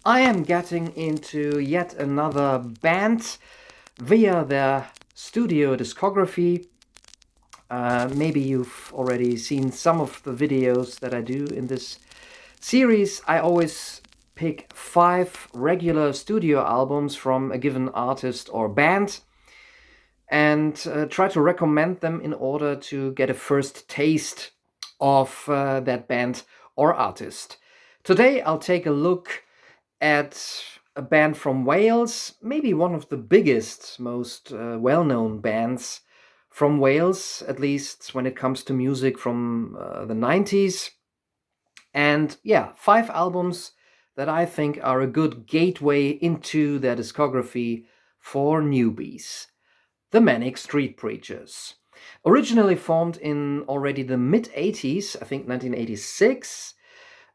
I am getting into yet another band via their studio discography. Maybe you've already seen some of the videos that I do in this series. I always pick 5 regular studio albums from a given artist or band and try to recommend them in order to get a first taste of that band or artist. Today I'll take a look at a band from Wales, maybe one of the biggest, most well-known bands from Wales, at least when it comes to music from the 90s. And yeah, 5 albums that I think are a good gateway into their discography for newbies. The Manic Street Preachers. Originally formed in already the mid-80s, I think 1986,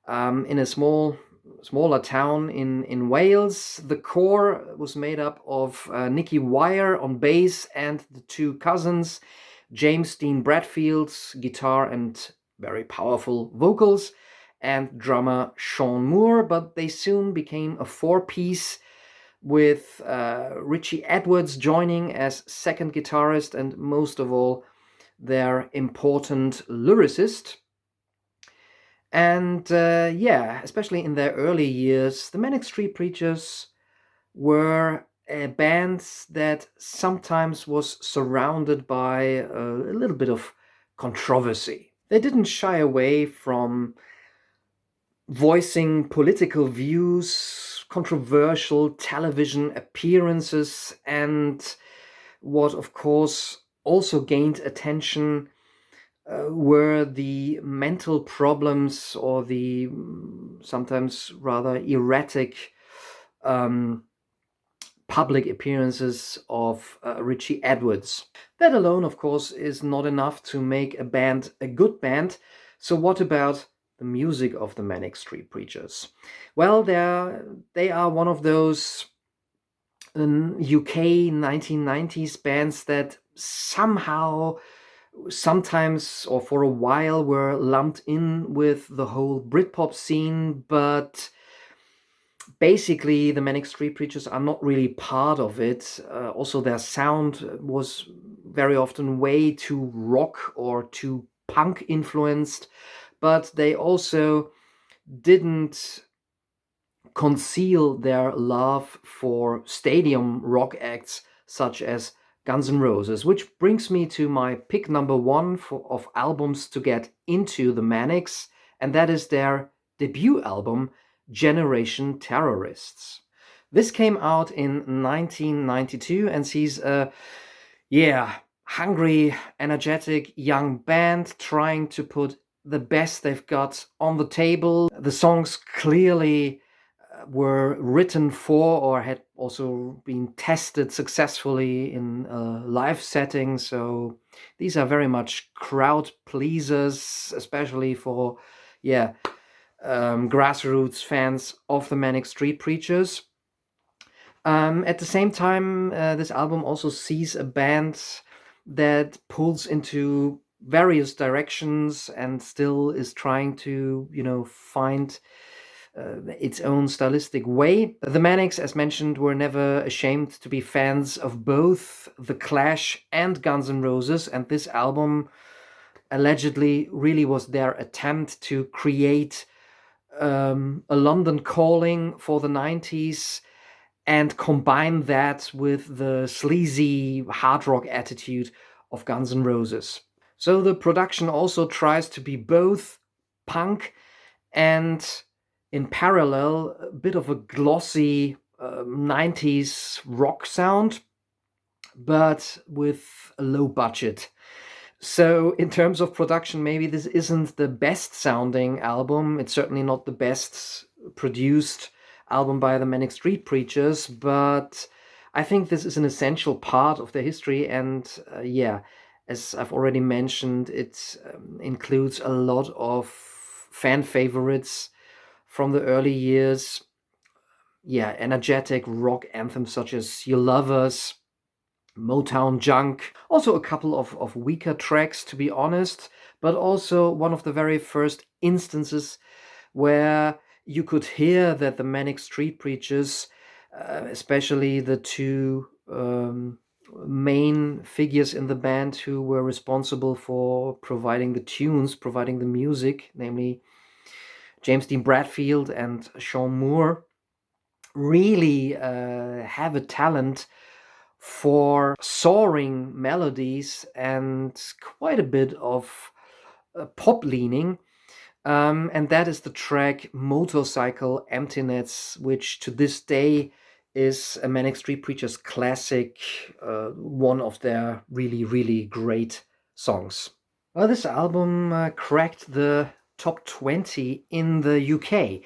in a smaller town in Wales. The core was made up of Nicky Wire on bass and the 2 cousins, James Dean Bradfield's guitar and very powerful vocals, and drummer Sean Moore, but they soon became a 4-piece with Richie Edwards joining as second guitarist and most of all their important lyricist. And especially in their early years, the Manic Street Preachers were a band that sometimes was surrounded by a little bit of controversy. They didn't shy away from voicing political views, controversial television appearances, and what, of course, also gained attention were the mental problems or the sometimes rather erratic public appearances of Richie Edwards. That alone, of course, is not enough to make a band a good band. So what about the music of the Manic Street Preachers? Well, they are one of those UK 1990s bands that somehow, sometimes or for a while, were lumped in with the whole Britpop scene, but basically the Manic Street Preachers are not really part of it. Also, their sound was very often way too rock or too punk influenced, but they also didn't conceal their love for stadium rock acts such as Guns N' Roses, which brings me to my pick number 1 of albums to get into the Manics, and that is their debut album, Generation Terrorists. This came out in 1992 and sees a hungry, energetic young band trying to put the best they've got on the table. The songs clearly were written for or had also been tested successfully in a live setting. So these are very much crowd pleasers, especially for grassroots fans of the Manic Street Preachers. At the same time, this album also sees a band that pulls into various directions and still is trying to, find its own stylistic way. The Manics, as mentioned, were never ashamed to be fans of both The Clash and Guns N' Roses, and this album allegedly really was their attempt to create a London calling for the 90s and combine that with the sleazy hard rock attitude of Guns N' Roses. So the production also tries to be both punk and, in parallel, a bit of a glossy 90s rock sound, but with a low budget. So in terms of production, maybe this isn't the best sounding album. It's certainly not the best produced album by the Manic Street Preachers, but I think this is an essential part of their history. And as I've already mentioned, it includes a lot of fan favorites from the early years. Energetic rock anthems such as You Love Us, Motown Junk, also a couple of weaker tracks, to be honest, but also one of the very first instances where you could hear that the Manic Street Preachers, especially the two main figures in the band who were responsible for providing the tunes, providing the music, namely James Dean Bradfield and Sean Moore, really have a talent for soaring melodies and quite a bit of pop leaning. And that is the track Motorcycle Emptiness, which to this day is a Manic Street Preachers classic, one of their really, really great songs. Well, this album cracked the top 20 in the UK.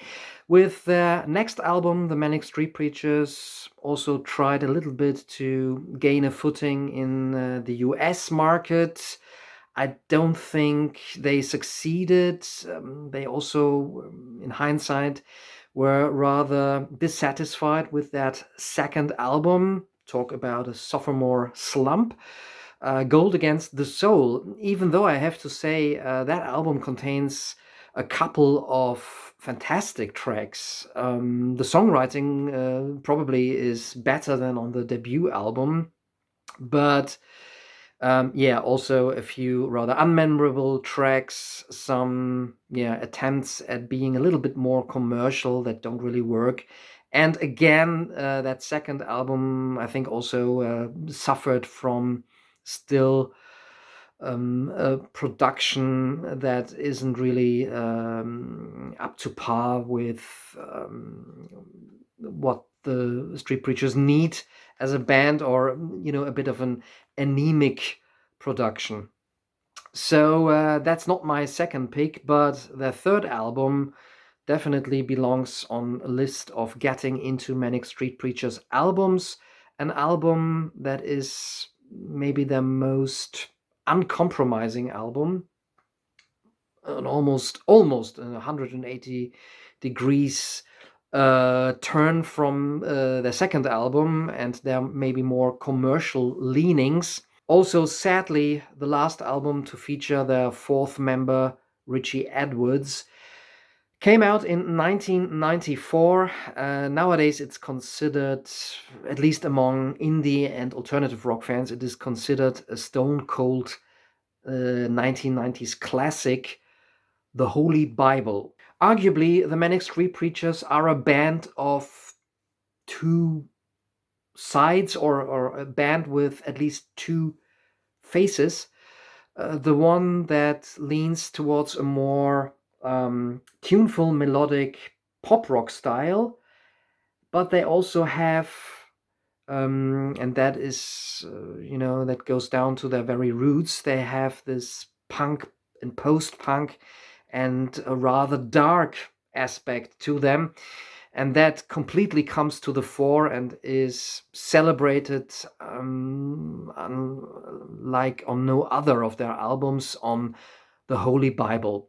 With their next album, the Manic Street Preachers also tried a little bit to gain a footing in the US market. I don't think they succeeded. They also, in hindsight, were rather dissatisfied with that second album. Talk about a sophomore slump. Gold Against the Soul, even though I have to say that album contains a couple of fantastic tracks. The songwriting probably is better than on the debut album, but also a few rather unmemorable tracks, some attempts at being a little bit more commercial that don't really work. And again, that second album, I think, also suffered from still a production that isn't really up to par with what the Street Preachers need as a band, or a bit of an anemic production. So that's not my second pick, but their third album definitely belongs on a list of getting into Manic Street Preachers albums. An album that is maybe their most uncompromising album, an almost 180 degrees turn from their second album and their maybe more commercial leanings. Also, sadly, the last album to feature their fourth member, Richie Edwards, came out in 1994. Nowadays, it's considered, at least among indie and alternative rock fans, it is considered a stone cold 1990s classic, The Holy Bible. Arguably, the Manic Street Preachers are a band of two sides, or a band with at least two faces. The one that leans towards a more tuneful, melodic pop rock style, but they also have, and that is, that goes down to their very roots. They have this punk and post-punk and a rather dark aspect to them. And that completely comes to the fore and is celebrated like on no other of their albums on The Holy Bible.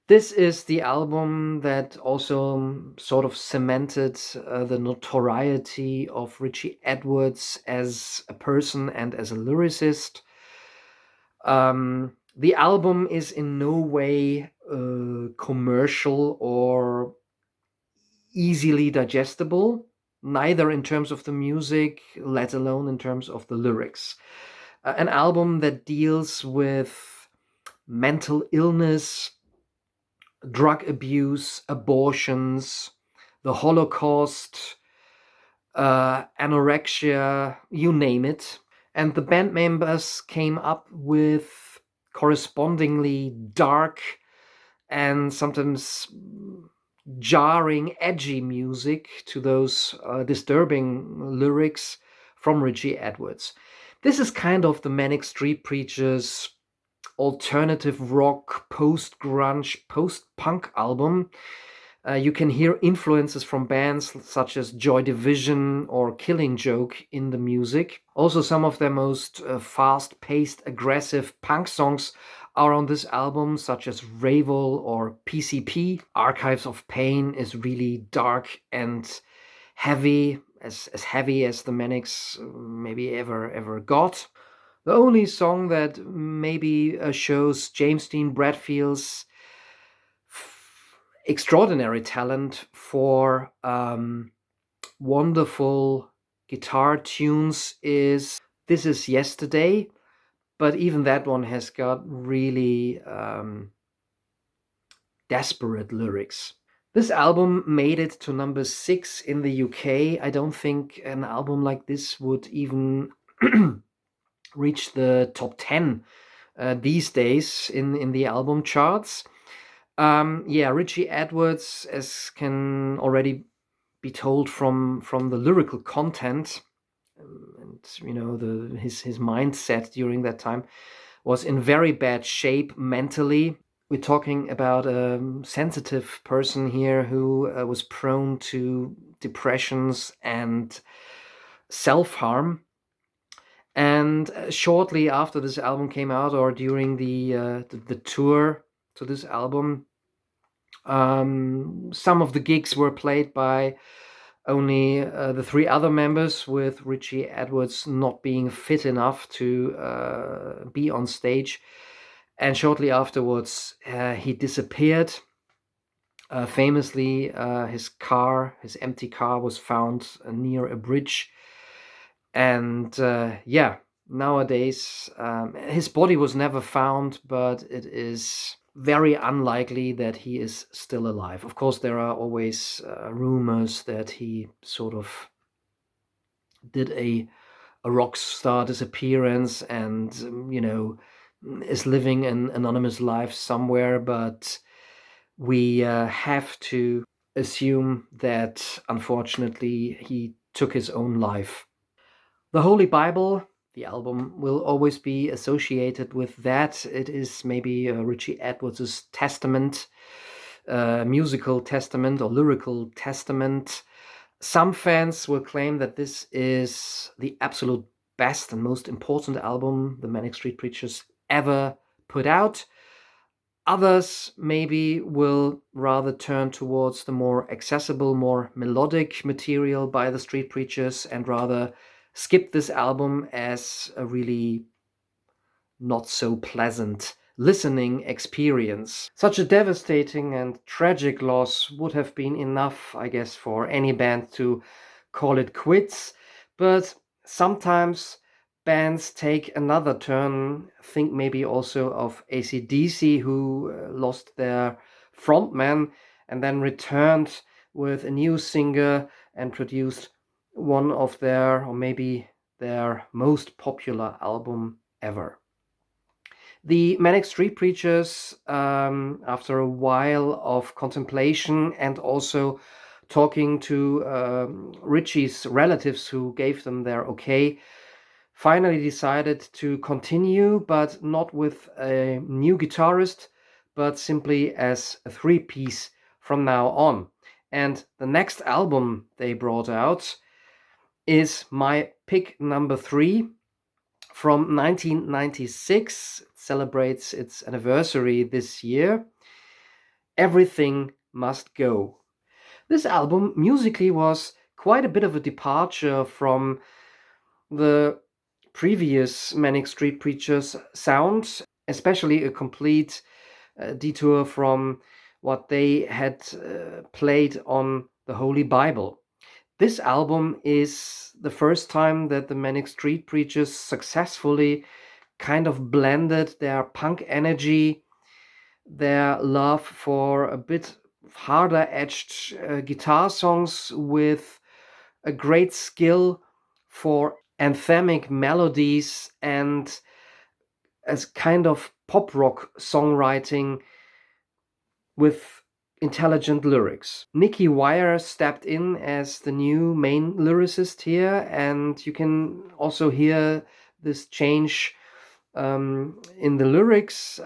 This is the album that also sort of cemented the notoriety of Richie Edwards as a person and as a lyricist. The album is in no way commercial or easily digestible, neither in terms of the music, let alone in terms of the lyrics. An album that deals with mental illness, drug abuse, abortions, the Holocaust, anorexia, you name it. And the band members came up with correspondingly dark and sometimes jarring, edgy music to those disturbing lyrics from Richie Edwards. This is kind of the Manic Street Preachers alternative rock, post-grunge, post-punk album. You can hear influences from bands such as Joy Division or Killing Joke in the music. Also, some of their most fast-paced, aggressive punk songs are on this album, such as Ravel or PCP. Archives of Pain is really dark and heavy, as heavy as the Manics maybe ever got. The only song that maybe shows James Dean Bradfield's extraordinary talent for wonderful guitar tunes is This Is Yesterday, but even that one has got really desperate lyrics. This album made it to number 6 in the UK. I don't think an album like this would even reach the top 10 these days in the album charts. Richie Edwards, as can already be told from the lyrical content, and his mindset during that time, was in very bad shape mentally. We're talking about a sensitive person here who was prone to depressions and self-harm. And shortly after this album came out, or during the tour to this album, some of the gigs were played by only the 3 other members, with Richie Edwards not being fit enough to be on stage. And shortly afterwards, he disappeared. Famously, his empty car, was found near a bridge. And nowadays, his body was never found, but it is very unlikely that he is still alive. Of course, there are always rumors that he sort of did a rock star disappearance and, is living an anonymous life somewhere, but we have to assume that, unfortunately, he took his own life. The Holy Bible, the album, will always be associated with that. It is maybe Richie Edwards' testament, musical testament or lyrical testament. Some fans will claim that this is the absolute best and most important album the Manic Street Preachers ever put out. Others maybe will rather turn towards the more accessible, more melodic material by the Street Preachers and rather skip this album as a really not so pleasant listening experience. Such a devastating and tragic loss would have been enough, I guess, for any band to call it quits. But sometimes bands take another turn. Think maybe also of AC/DC, who lost their frontman and then returned with a new singer and produced one of their, or maybe their most popular album ever. The Manic Street Preachers, after a while of contemplation and also talking to Richie's relatives who gave them their okay, finally decided to continue, but not with a new guitarist, but simply as a 3-piece from now on. And the next album they brought out is my pick number 3 from 1996. It celebrates its anniversary this year. Everything Must Go. This album musically was quite a bit of a departure from the previous Manic Street Preachers sound, especially a complete detour from what they had played on the Holy Bible. This album is the first time that the Manic Street Preachers successfully kind of blended their punk energy, their love for a bit harder edged guitar songs, with a great skill for anthemic melodies and as kind of pop rock songwriting with intelligent lyrics. Nicky Wire stepped in as the new main lyricist here, and you can also hear this change in the lyrics.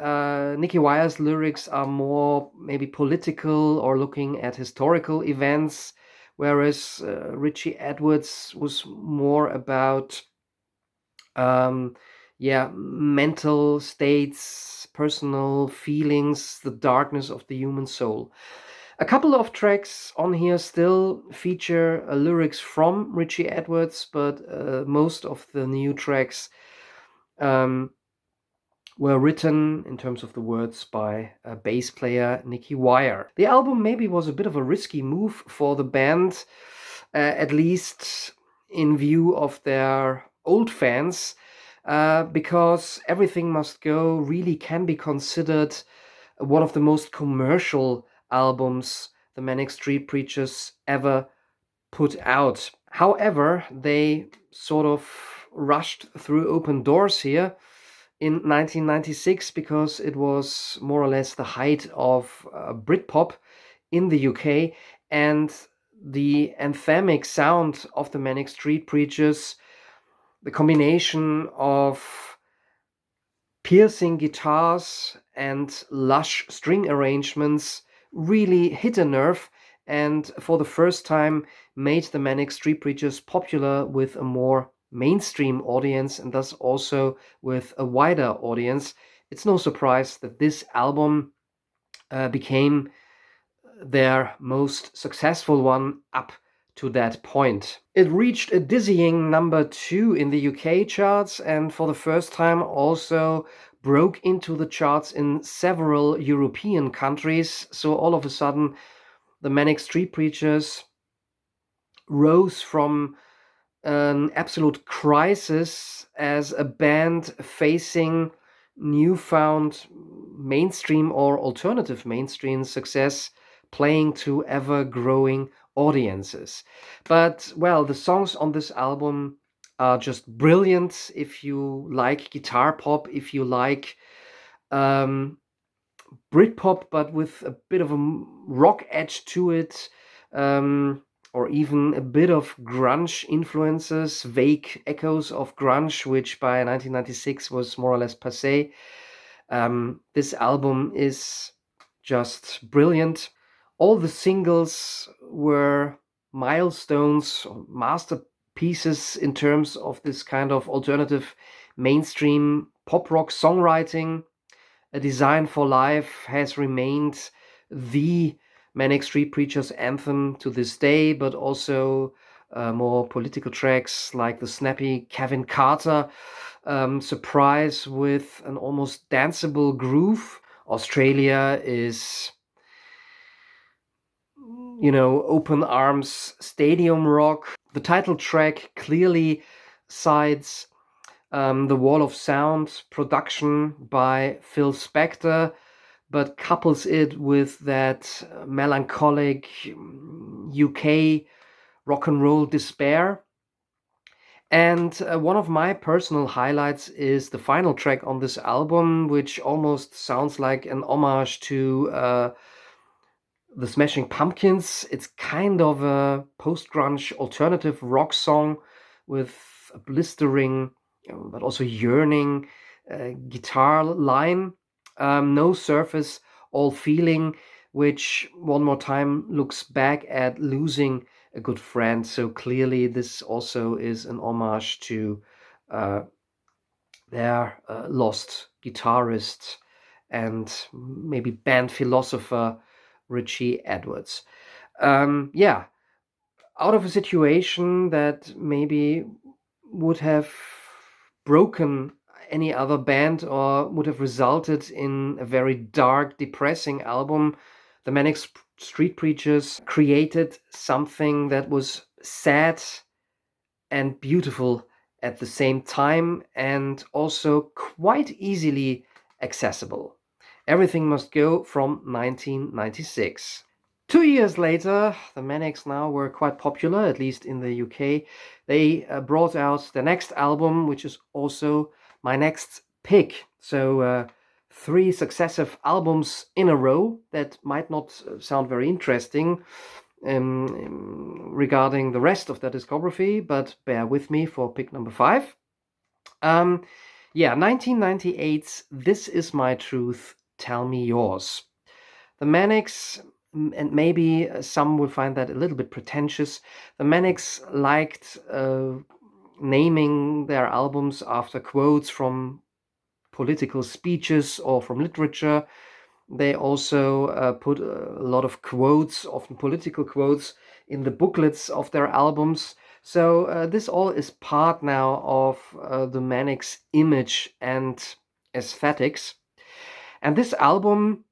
Nicky Wire's lyrics are more maybe political or looking at historical events, whereas Richie Edwards was more about mental states, personal feelings, the darkness of the human soul. A couple of tracks on here still feature lyrics from Richie Edwards, but most of the new tracks were written, in terms of the words, by bass player Nicky Wire. The album maybe was a bit of a risky move for the band, at least in view of their old fans, because Everything Must Go really can be considered one of the most commercial albums the Manic Street Preachers ever put out. However, they sort of rushed through open doors here in 1996 because it was more or less the height of Britpop in the UK, and the anthemic sound of the Manic Street Preachers, the combination of piercing guitars and lush string arrangements, really hit a nerve, and for the first time made the Manic Street Preachers popular with a more mainstream audience, and thus also with a wider audience. It's no surprise that this album became their most successful one up to that point. It reached a dizzying number 2 in the UK charts, and for the first time also broke into the charts in several European countries. So all of a sudden, the Manic Street Preachers rose from an absolute crisis as a band facing newfound mainstream or alternative mainstream success, playing to ever-growing audiences. But, well, the songs on this album are just brilliant. If you like guitar pop, if you like Britpop, but with a bit of a rock edge to it, or even a bit of grunge influences, vague echoes of grunge, which by 1996 was more or less passé. This album is just brilliant. All the singles were milestones, masterpieces in terms of this kind of alternative mainstream pop rock songwriting. A Design for Life has remained the Manic Street Preachers anthem to this day, but also more political tracks like the snappy Kevin Carter Surprise with an almost danceable groove. Australia is, open arms stadium rock. The title track clearly cites the Wall of Sound production by Phil Spector, but couples it with that melancholic UK rock and roll despair. And one of my personal highlights is the final track on this album, which almost sounds like an homage to the Smashing Pumpkins. It's kind of a post-grunge alternative rock song with a blistering but also yearning guitar line. No surface, all feeling, which one more time looks back at losing a good friend. So clearly this also is an homage to their lost guitarist and maybe band philosopher Richie Edwards. Out of a situation that maybe would have broken any other band or would have resulted in a very dark, depressing album, the Manic Street Preachers created something that was sad and beautiful at the same time, and also quite easily accessible. Everything Must Go from 1996. 2 years later, the Manics now were quite popular, at least in the UK. They brought out the next album, which is also my next pick. So 3 successive albums in a row. That might not sound very interesting regarding the rest of the discography, but bear with me for pick number 5. 1998's This Is My Truth, Tell Me Yours. The Manics, and maybe some will find that a little bit pretentious, the Manics liked naming their albums after quotes from political speeches or from literature. They also put a lot of quotes, often political quotes, in the booklets of their albums. So this all is part now of the Manics image and aesthetics. And this album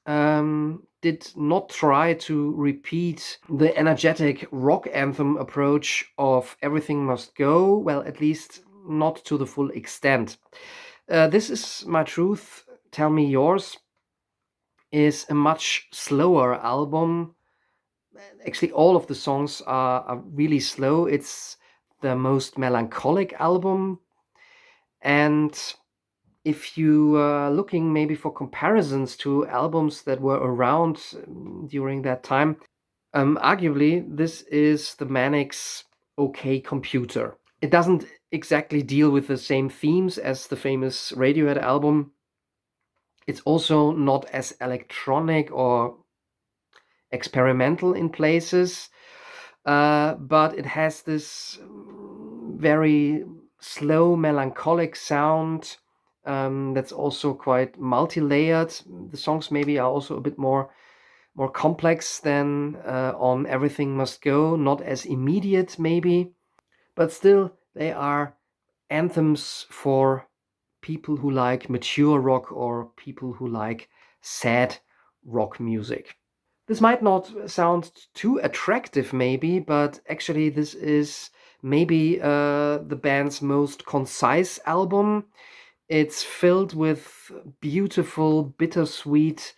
did not try to repeat the energetic rock anthem approach of Everything Must Go, well, at least not to the full extent. This Is My Truth, Tell Me Yours is a much slower album. Actually, all of the songs are really slow. It's the most melancholic album. And if you are looking maybe for comparisons to albums that were around during that time, arguably this is the Manic's OK Computer. It doesn't exactly deal with the same themes as the famous Radiohead album. It's also not as electronic or experimental in places, but it has this very slow, melancholic sound that's also quite multi-layered. The songs maybe are also a bit more complex than on Everything Must Go, not as immediate maybe, but still they are anthems for people who like mature rock or people who like sad rock music. This might not sound too attractive maybe, but actually this is maybe the band's most concise album. It's filled with beautiful, bittersweet,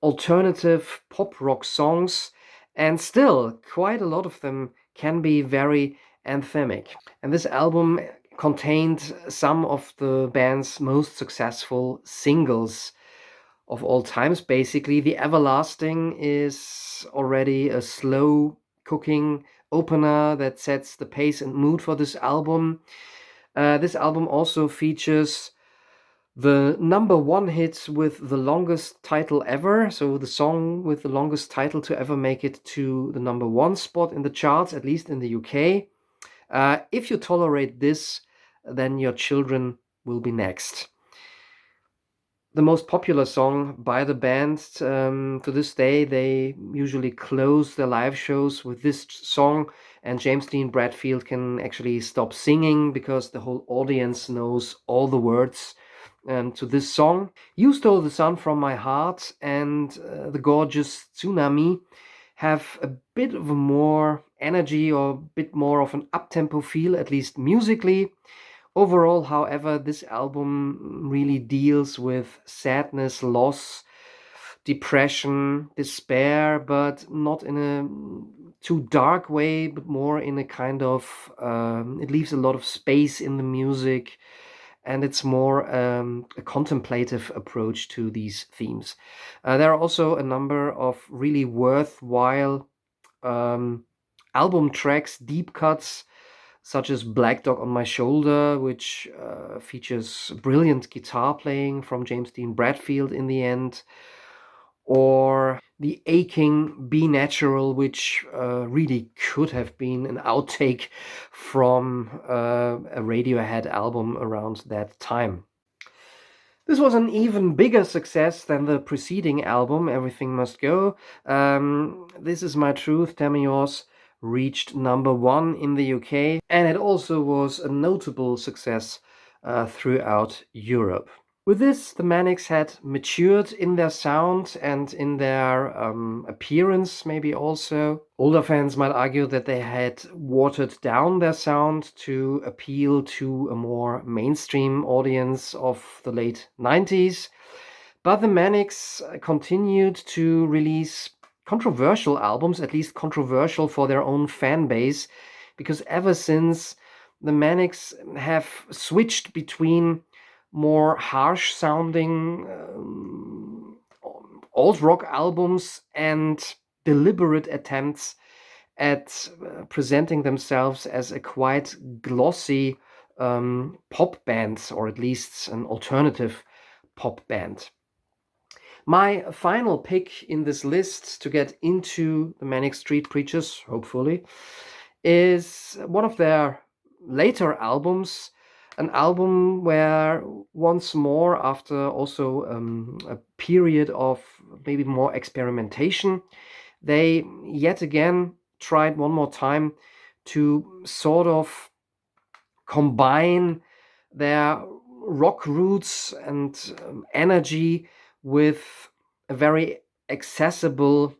alternative pop rock songs, and still quite a lot of them can be very anthemic. And this album contained some of the band's most successful singles of all times, basically. The Everlasting is already a slow cooking opener that sets the pace and mood for this album. This album also features the number one hit with the longest title ever, so the song with the longest title to ever make it to the number one spot in the charts, at least in the UK. If you tolerate this, then your children will be next. The most popular song by the band, to this day, they usually close their live shows with this song, and James Dean Bradfield can actually stop singing because the whole audience knows all the words to this song. You Stole the Sun from My Heart and The Gorgeous Tsunami have a bit of a more energy or a bit more of an up-tempo feel, at least musically. Overall, however, this album really deals with sadness, loss, depression, despair, but not in a too dark way, but more in a kind of, it leaves a lot of space in the music, and it's more a contemplative approach to these themes. There are also a number of really worthwhile album tracks, deep cuts, such as Black Dog on My Shoulder, which features brilliant guitar playing from James Dean Bradfield in the end, or The Aching Be Natural, which really could have been an outtake from a Radiohead album around that time. This was an even bigger success than the preceding album, Everything Must Go. This Is My Truth, Tell Me Yours reached number one in the UK, and it also was a notable success throughout Europe. With this, the Manics had matured in their sound and in their appearance, maybe also. Older fans might argue that they had watered down their sound to appeal to a more mainstream audience of the late 90s. But the Manics continued to release controversial albums, at least controversial for their own fan base, because ever since, the Manics have switched between more harsh sounding alt rock albums and deliberate attempts at presenting themselves as a quite glossy pop band, or at least an alternative pop band. My final pick in this list to get into the Manic Street Preachers, hopefully, is one of their later albums, an album where once more, after also a period of maybe more experimentation, they yet again tried one more time to sort of combine their rock roots and energy with a very accessible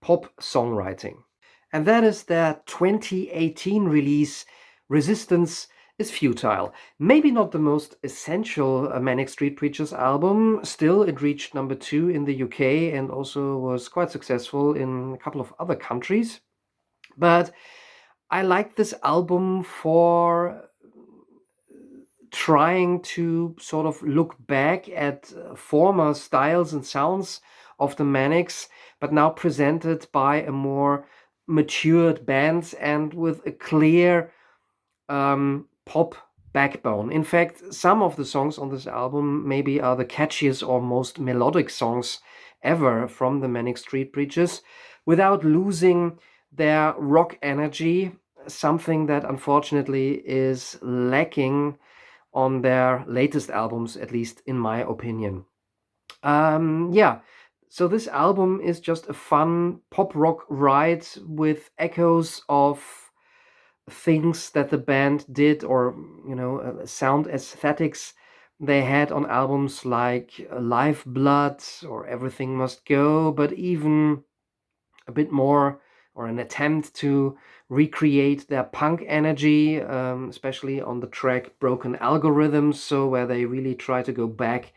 pop songwriting. And that is their 2018 release, Resistance is Futile. Maybe not the most essential Manic Street Preachers album. Still, it reached number 2 in the UK and also was quite successful in a couple of other countries. But I like this album for trying to sort of look back at former styles and sounds of the Manics, but now presented by a more matured band and with a clear pop backbone. In fact, some of the songs on this album maybe are the catchiest or most melodic songs ever from the Manic Street Preachers, without losing their rock energy, something that unfortunately is lacking on their latest albums, at least in my opinion. So this album is just a fun pop rock ride with echoes of things that the band did, or sound aesthetics they had on albums like Live Blood or Everything Must Go, but even a bit more, or an attempt to recreate their punk energy, especially on the track Broken Algorithms, so where they really try to go back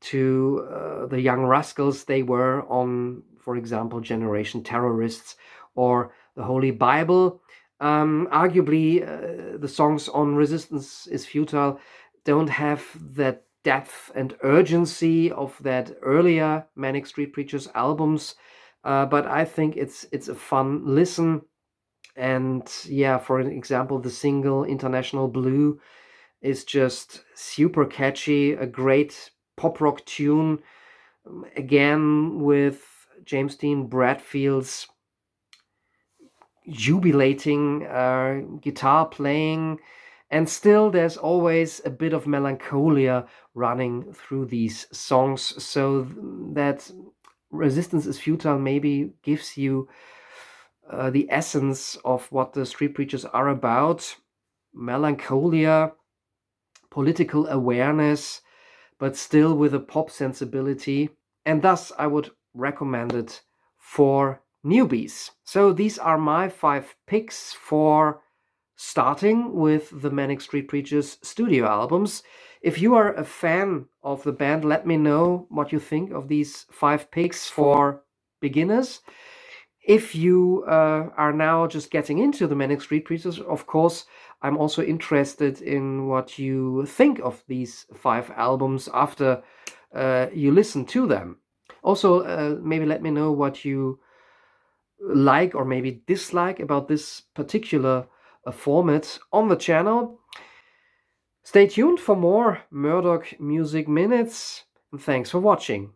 to the Young Rascals they were on, for example, Generation Terrorists or the Holy Bible. Arguably, the songs on Resistance is Futile don't have that depth and urgency of that earlier Manic Street Preachers albums, but I think it's a fun listen. And yeah, for example, the single International Blue is just super catchy, a great pop rock tune, again with James Dean Bradfield's jubilating guitar playing, and still there's always a bit of melancholia running through these songs, so that Resistance is Futile maybe gives you the essence of what the Street Preachers are about: melancholia, political awareness, but still with a pop sensibility, and thus I would recommend it for newbies. So these are my 5 picks for starting with the Manic Street Preachers studio albums. If you are a fan of the band, let me know what you think of these 5 picks for beginners. If you are now just getting into the Manic Street Preachers, of course, I'm also interested in what you think of these 5 albums after you listen to them. Also, maybe let me know what you like or maybe dislike about this particular format on the channel. Stay tuned for more Murdock Music Minutes, and thanks for watching.